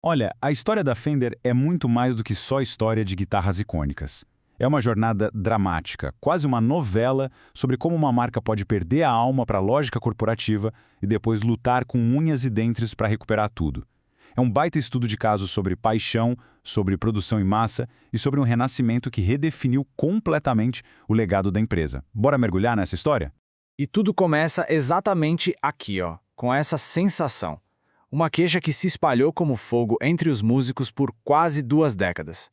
Olha, a história da Fender é muito mais do que só história de guitarras icônicas. É uma jornada dramática, quase uma novela sobre como uma marca pode perder a alma para a lógica corporativa e depois lutar com unhas e dentes para recuperar tudo. É um baita estudo de caso sobre paixão, sobre produção em massa e sobre um renascimento que redefiniu completamente o legado da empresa. Bora mergulhar nessa história? E tudo começa exatamente aqui, ó, com essa sensação. Uma queixa que se espalhou como fogo entre os músicos por quase 2 décadas.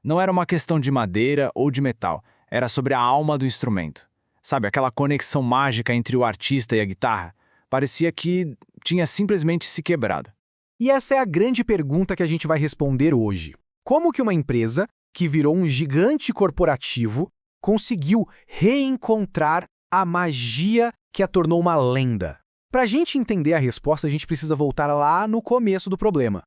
Não era uma questão de madeira ou de metal, era sobre a alma do instrumento. Sabe, aquela conexão mágica entre o artista e a guitarra? Parecia que tinha simplesmente se quebrado. E essa é a grande pergunta que a gente vai responder hoje. Como que uma empresa, que virou um gigante corporativo, conseguiu reencontrar a magia que a tornou uma lenda? Para a gente entender a resposta, a gente precisa voltar lá no começo do problema.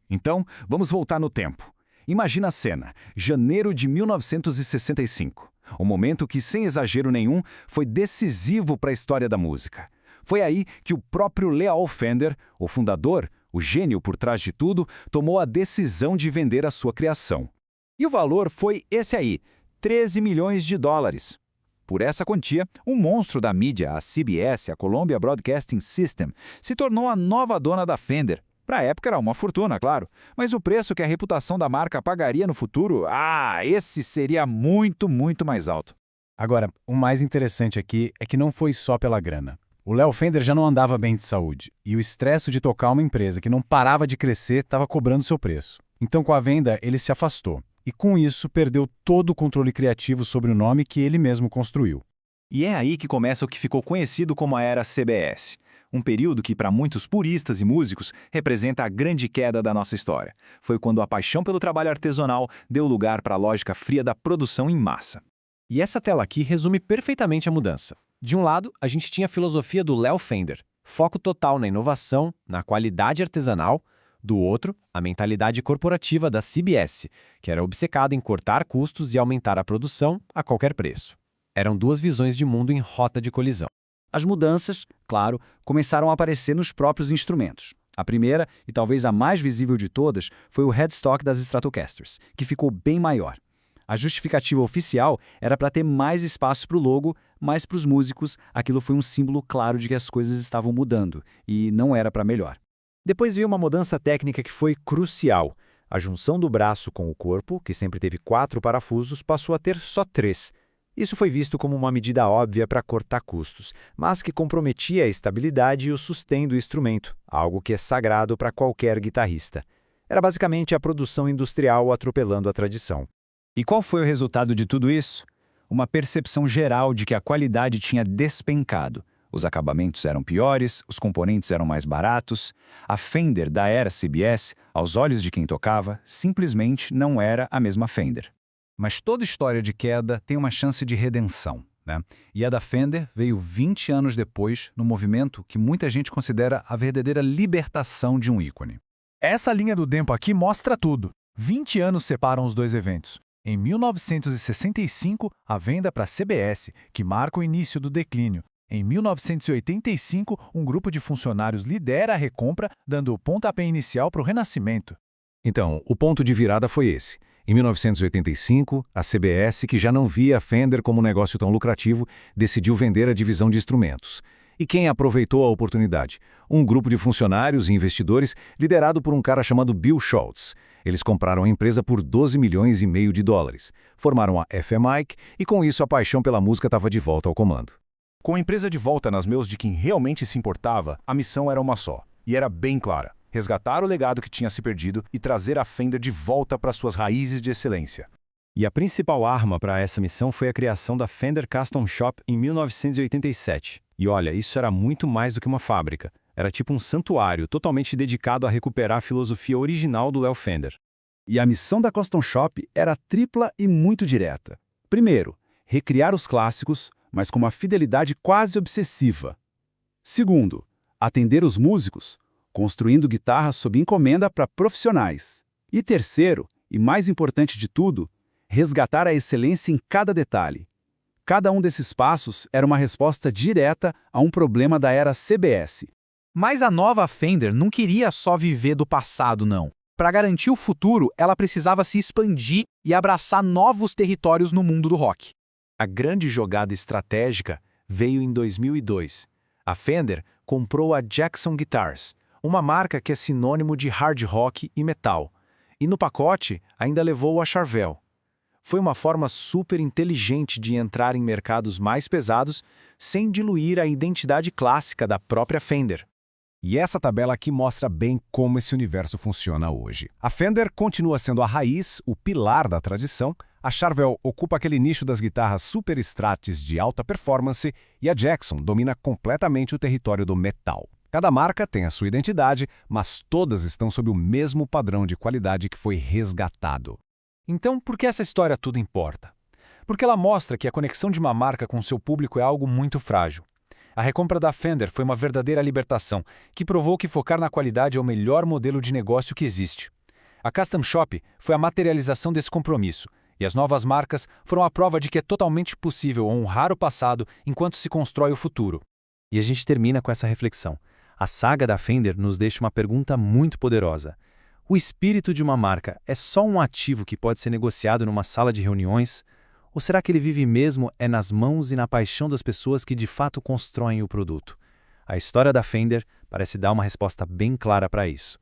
Então, vamos voltar no tempo. Imagina a cena, janeiro de 1965. Um momento que, sem exagero nenhum, foi decisivo para a história da música. Foi aí que o próprio Leo Fender, o fundador, o gênio por trás de tudo, tomou a decisão de vender a sua criação. E o valor foi esse aí, 13 milhões de dólares. Por essa quantia, um monstro da mídia, a CBS, a Columbia Broadcasting System, se tornou a nova dona da Fender. Para a época era uma fortuna, claro, mas o preço que a reputação da marca pagaria no futuro, esse seria muito, muito mais alto. Agora, o mais interessante aqui é que não foi só pela grana. O Leo Fender já não andava bem de saúde, e o estresse de tocar uma empresa que não parava de crescer estava cobrando seu preço. Então, com a venda, ele se afastou. E com isso perdeu todo o controle criativo sobre o nome que ele mesmo construiu. E é aí que começa o que ficou conhecido como a Era CBS, um período que, para muitos puristas e músicos, representa a grande queda da nossa história. Foi quando a paixão pelo trabalho artesanal deu lugar para a lógica fria da produção em massa. E essa tela aqui resume perfeitamente a mudança. De um lado, a gente tinha a filosofia do Leo Fender, foco total na inovação, na qualidade artesanal. Do outro, a mentalidade corporativa da CBS, que era obcecada em cortar custos e aumentar a produção a qualquer preço. Eram duas visões de mundo em rota de colisão. As mudanças, claro, começaram a aparecer nos próprios instrumentos. A primeira, e talvez a mais visível de todas, foi o headstock das Stratocasters, que ficou bem maior. A justificativa oficial era para ter mais espaço para o logo, mas para os músicos aquilo foi um símbolo claro de que as coisas estavam mudando, e não era para melhor. Depois veio uma mudança técnica que foi crucial. A junção do braço com o corpo, que sempre teve 4 parafusos, passou a ter só 3. Isso foi visto como uma medida óbvia para cortar custos, mas que comprometia a estabilidade e o sustento do instrumento, algo que é sagrado para qualquer guitarrista. Era basicamente a produção industrial atropelando a tradição. E qual foi o resultado de tudo isso? Uma percepção geral de que a qualidade tinha despencado. Os acabamentos eram piores, os componentes eram mais baratos. A Fender da era CBS, aos olhos de quem tocava, simplesmente não era a mesma Fender. Mas toda história de queda tem uma chance de redenção, né? E a da Fender veio 20 anos depois, no movimento que muita gente considera a verdadeira libertação de um ícone. Essa linha do tempo aqui mostra tudo. 20 anos separam os dois eventos. Em 1965, a venda para a CBS, que marca o início do declínio. Em 1985, um grupo de funcionários lidera a recompra, dando o pontapé inicial para o renascimento. Então, o ponto de virada foi esse. Em 1985, a CBS, que já não via a Fender como um negócio tão lucrativo, decidiu vender a divisão de instrumentos. E quem aproveitou a oportunidade? Um grupo de funcionários e investidores liderado por um cara chamado Bill Schultz. Eles compraram a empresa por 12 milhões e meio de dólares, formaram a FMI e com isso a paixão pela música estava de volta ao comando. Com a empresa de volta nas mãos de quem realmente se importava, a missão era uma só, e era bem clara: resgatar o legado que tinha se perdido e trazer a Fender de volta para suas raízes de excelência. E a principal arma para essa missão foi a criação da Fender Custom Shop em 1987. E olha, isso era muito mais do que uma fábrica. Era tipo um santuário totalmente dedicado a recuperar a filosofia original do Leo Fender. E a missão da Custom Shop era tripla e muito direta. Primeiro, recriar os clássicos, mas com uma fidelidade quase obsessiva. Segundo, atender os músicos, construindo guitarras sob encomenda para profissionais. E terceiro, e mais importante de tudo, resgatar a excelência em cada detalhe. Cada um desses passos era uma resposta direta a um problema da era CBS. Mas a nova Fender não queria só viver do passado, não. para garantir o futuro, ela precisava se expandir e abraçar novos territórios no mundo do rock. A grande jogada estratégica veio em 2002. A Fender comprou a Jackson Guitars, uma marca que é sinônimo de hard rock e metal, e no pacote ainda levou a Charvel. Foi uma forma super inteligente de entrar em mercados mais pesados sem diluir a identidade clássica da própria Fender. E essa tabela aqui mostra bem como esse universo funciona hoje. A Fender continua sendo a raiz, o pilar da tradição, a Charvel ocupa aquele nicho das guitarras super strates de alta performance e a Jackson domina completamente o território do metal. Cada marca tem a sua identidade, mas todas estão sob o mesmo padrão de qualidade que foi resgatado. Então, por que essa história tudo importa? Porque ela mostra que a conexão de uma marca com seu público é algo muito frágil. A recompra da Fender foi uma verdadeira libertação, que provou que focar na qualidade é o melhor modelo de negócio que existe. A Custom Shop foi a materialização desse compromisso, e as novas marcas foram a prova de que é totalmente possível honrar o passado enquanto se constrói o futuro. E a gente termina com essa reflexão. A saga da Fender nos deixa uma pergunta muito poderosa. O espírito de uma marca é só um ativo que pode ser negociado numa sala de reuniões? Ou será que ele vive mesmo nas mãos e na paixão das pessoas que de fato constroem o produto? A história da Fender parece dar uma resposta bem clara para isso.